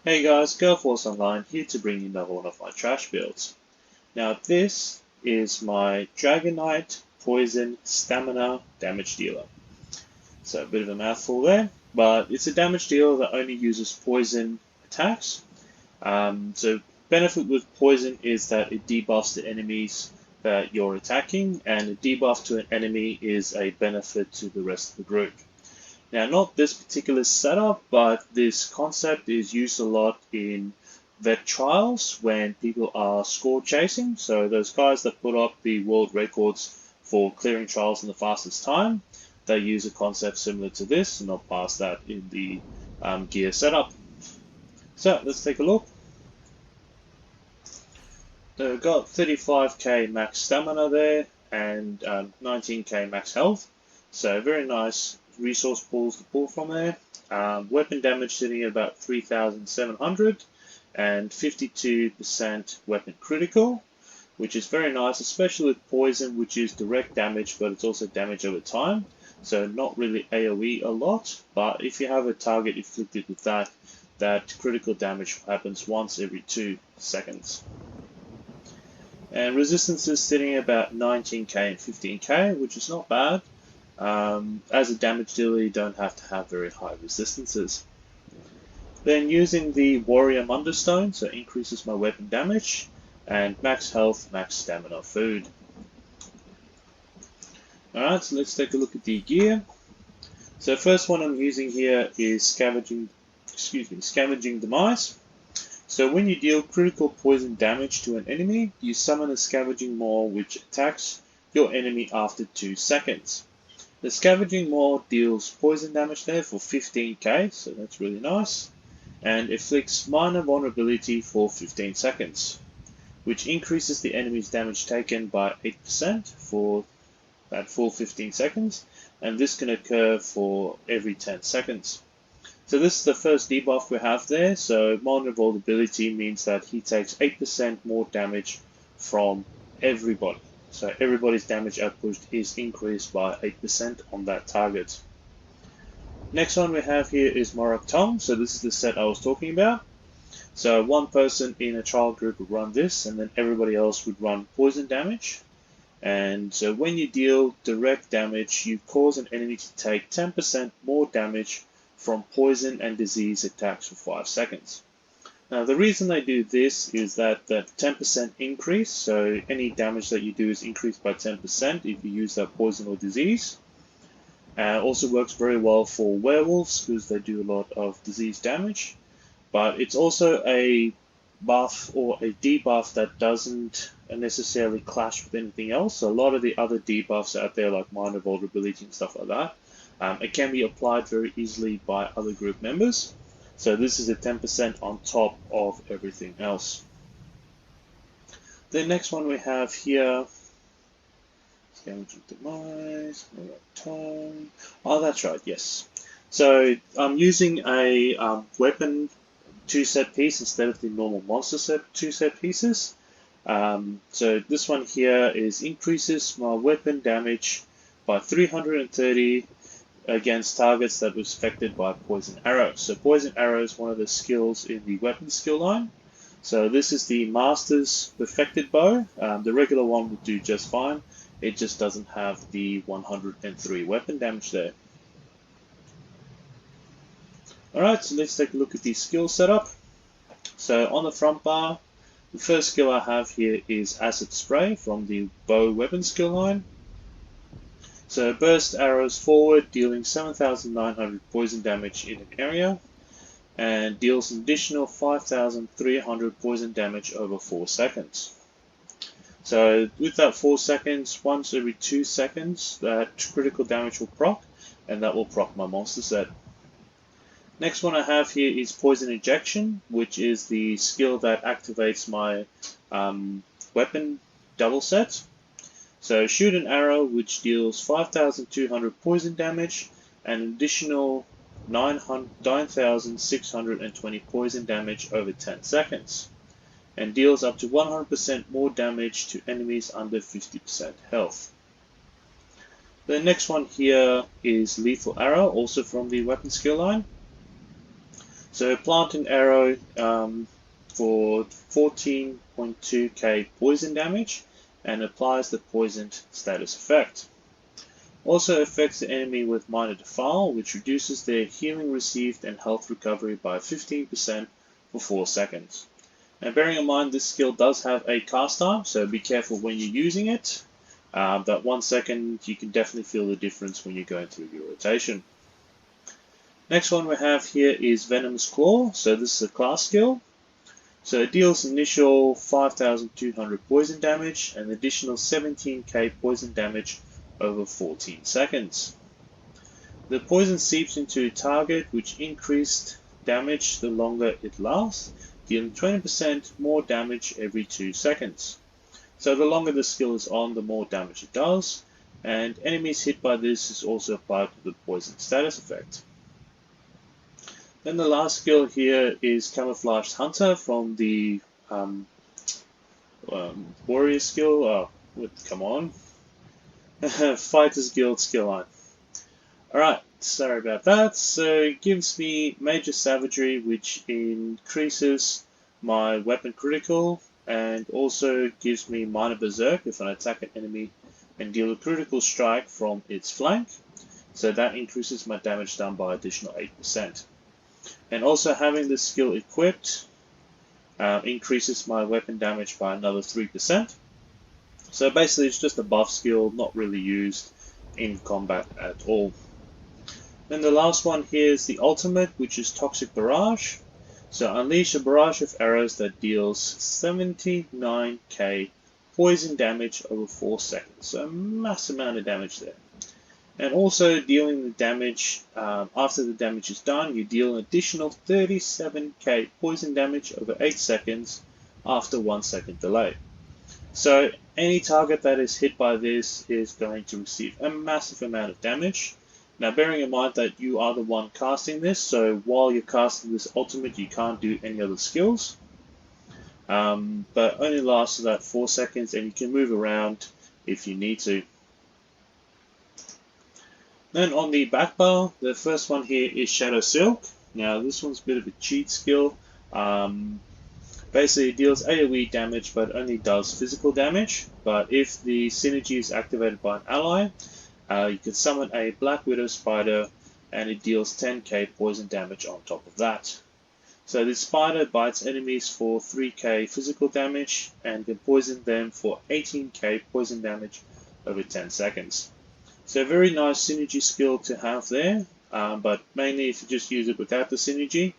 Hey guys, GoForce Online here to bring you another one of my trash builds. Now this is my DragonKnight Poison Stamina Damage Dealer. So a bit of a mouthful there, but it's a damage dealer that only uses poison attacks. So benefit with poison is that it debuffs the enemies that you're attacking, and a debuff to an enemy is a benefit to the rest of the group. Now, not this particular setup, but this concept is used a lot in vet trials when people are score chasing. So those guys that put up the world records for clearing trials in the fastest time, they use a concept similar to this, and not past that in the gear setup. So let's take a look. So we've got 35k max stamina there and 19k max health. So very nice resource pools to pull from there. Weapon damage sitting at about 3,700 and 52% weapon critical, which is very nice, especially with poison, which is direct damage, but it's also damage over time. So not really AoE a lot, but if you have a target inflicted with that, that critical damage happens once every 2 seconds. And resistance is sitting at about 19k and 15k, which is not bad. As a damage dealer, you don't have to have very high resistances. Then using the Warrior Munderstone, so it increases my weapon damage, and max health, max stamina food. Alright, so let's take a look at the gear. So first one I'm using here is Scavenging Demise. So when you deal critical poison damage to an enemy, you summon a Scavenging Maw which attacks your enemy after 2 seconds. The Scavenging Maw deals poison damage there for 15k, so that's really nice, and inflicts minor vulnerability for 15 seconds, which increases the enemy's damage taken by 8% for that full 15 seconds, and this can occur for every 10 seconds. So this is the first debuff we have there, so minor vulnerability means that he takes 8% more damage from everybody. So everybody's damage output is increased by 8% on that target. Next one we have here is Morag Tong. So this is the set I was talking about. So one person in a trial group would run this, and then everybody else would run poison damage. And so when you deal direct damage, you cause an enemy to take 10% more damage from poison and disease attacks for 5 seconds. Now the reason they do this is that 10% increase, so any damage that you do is increased by 10% if you use that poison or disease. Also works very well for werewolves because they do a lot of disease damage, but it's also a buff or a debuff that doesn't necessarily clash with anything else. So a lot of the other debuffs out there, like minor vulnerability and stuff like that, it can be applied very easily by other group members. So this is a 10% on top of everything else. The next one we have here, Scavenging Demise, Tongue. Oh, that's right, yes. So I'm using a weapon 2-set piece instead of the normal monster set 2-set pieces. So this one here is increases my weapon damage by 330 against targets that was affected by poison arrows. So poison arrow is one of the skills in the weapon skill line. So this is the Master's Perfected Bow. The regular one will do just fine. It just doesn't have the 103 weapon damage there. Alright, so let's take a look at the skill setup. So on the front bar, the first skill I have here is Acid Spray from the Bow weapon skill line. So burst arrows forward, dealing 7,900 poison damage in an area, and deals an additional 5,300 poison damage over 4 seconds. So with that 4 seconds, once every 2 seconds, that critical damage will proc, and that will proc my monster set. Next one I have here is Poison Injection, which is the skill that activates my weapon double set. So shoot an arrow which deals 5,200 poison damage and an additional 9,620 poison damage over 10 seconds, and deals up to 100% more damage to enemies under 50% health. The next one here is Lethal Arrow, also from the weapon skill line. So plant an arrow for 14.2k poison damage and applies the poisoned status effect. Also affects the enemy with minor defile, which reduces their healing received and health recovery by 15% for 4 seconds. And bearing in mind this skill does have a cast time, so be careful when you're using it. That 1 second, you can definitely feel the difference when you're going through your rotation. Next one we have here is Venomous Claw. So this is a class skill. So it deals initial 5,200 poison damage and additional 17k poison damage over 14 seconds. The poison seeps into a target which increased damage the longer it lasts, dealing 20% more damage every 2 seconds. So the longer the skill is on, the more damage it does, and enemies hit by this is also applied to the poison status effect. Then the last skill here is Camouflaged Hunter from the Warrior skill. Come on. Fighters Guild skill line. Alright, sorry about that. So it gives me Major Savagery, which increases my weapon critical, and also gives me Minor Berserk if I attack an enemy and deal a critical strike from its flank. So that increases my damage done by additional 8%. And also having this skill equipped increases my weapon damage by another 3%. So basically it's just a buff skill, not really used in combat at all. Then the last one here is the ultimate, which is Toxic Barrage. So unleash a barrage of arrows that deals 79k poison damage over 4 seconds. So a massive amount of damage there. And also dealing the damage, after the damage is done, you deal an additional 37k poison damage over 8 seconds after 1 second delay. So any target that is hit by this is going to receive a massive amount of damage. Now bearing in mind that you are the one casting this, so while you're casting this ultimate you can't do any other skills. But only lasts about 4 seconds and you can move around if you need to. Then on the back bar, the first one here is Shadow Silk. Now this one's a bit of a cheat skill. Basically it deals AoE damage but only does physical damage. But if the synergy is activated by an ally, you can summon a Black Widow Spider and it deals 10k poison damage on top of that. So this spider bites enemies for 3k physical damage and can poison them for 18k poison damage over 10 seconds. So a very nice synergy skill to have there, but mainly if you just use it without the synergy,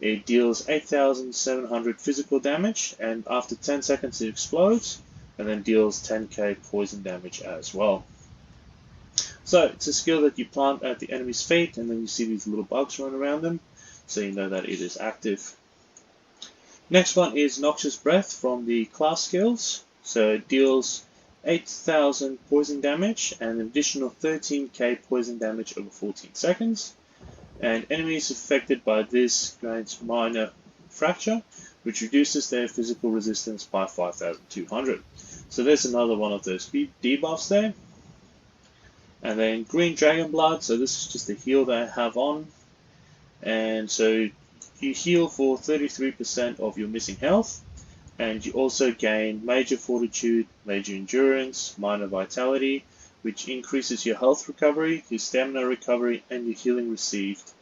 it deals 8,700 physical damage and after 10 seconds it explodes and then deals 10k poison damage as well. So it's a skill that you plant at the enemy's feet and then you see these little bugs run around them, so you know that it is active. Next one is Noxious Breath from the class skills. So it deals 8,000 poison damage and an additional 13k poison damage over 14 seconds. And enemies affected by this grant minor fracture, which reduces their physical resistance by 5,200. So there's another one of those debuffs there. And then Green Dragon Blood, so this is just a heal that I have on. And so you heal for 33% of your missing health. And you also gain Major Fortitude, Major Endurance, Minor Vitality, which increases your health recovery, your stamina recovery, and your healing received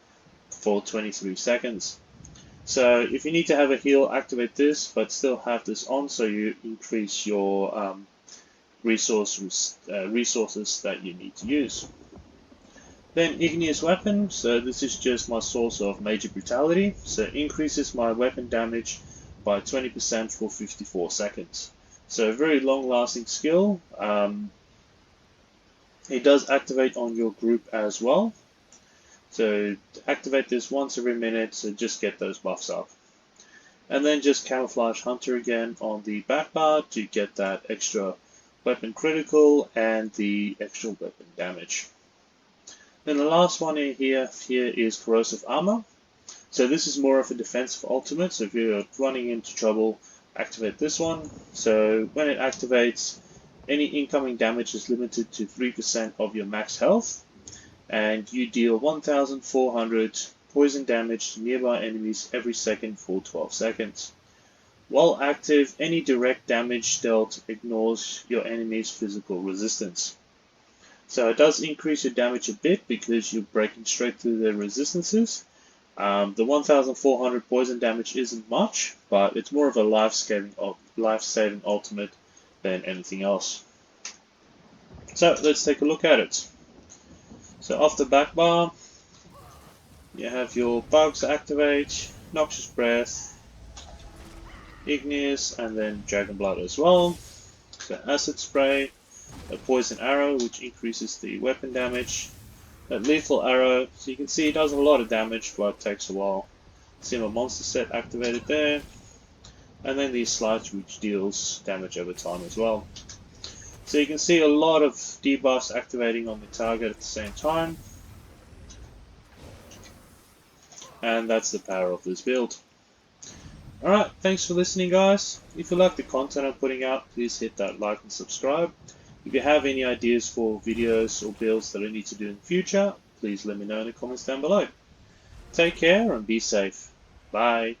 for 23 seconds. So if you need to have a heal, activate this, but still have this on so you increase your resources that you need to use. Then Igneous Weapon, so this is just my source of Major Brutality, so it increases my weapon damage by 20% for 54 seconds. So a very long lasting skill. It does activate on your group as well. So activate this once every minute, so just get those buffs up. And then just Camouflage Hunter again on the back bar to get that extra weapon critical and the extra weapon damage. Then the last one here is Corrosive Armor. So this is more of a defensive ultimate, so if you're running into trouble, activate this one. So when it activates, any incoming damage is limited to 3% of your max health, and you deal 1,400 poison damage to nearby enemies every second for 12 seconds. While active, any direct damage dealt ignores your enemy's physical resistance. So it does increase your damage a bit because you're breaking straight through their resistances. The 1400 poison damage isn't much, but it's more of a life-saving ultimate than anything else. So let's take a look at it. So off the back bar, you have your bugs activate, Noxious Breath, Igneous, and then Dragon Blood as well. So Acid Spray, a Poison Arrow which increases the weapon damage, a Lethal Arrow, so you can see it does a lot of damage but it takes a while. Simmer Monster Set activated there, and then the Sludge which deals damage over time as well. So you can see a lot of debuffs activating on the target at the same time, and that's the power of this build. Alright, thanks for listening guys. If you like the content I'm putting out, please hit that like and subscribe. If you have any ideas for videos or builds that I need to do in the future, please let me know in the comments down below. Take care and be safe. Bye.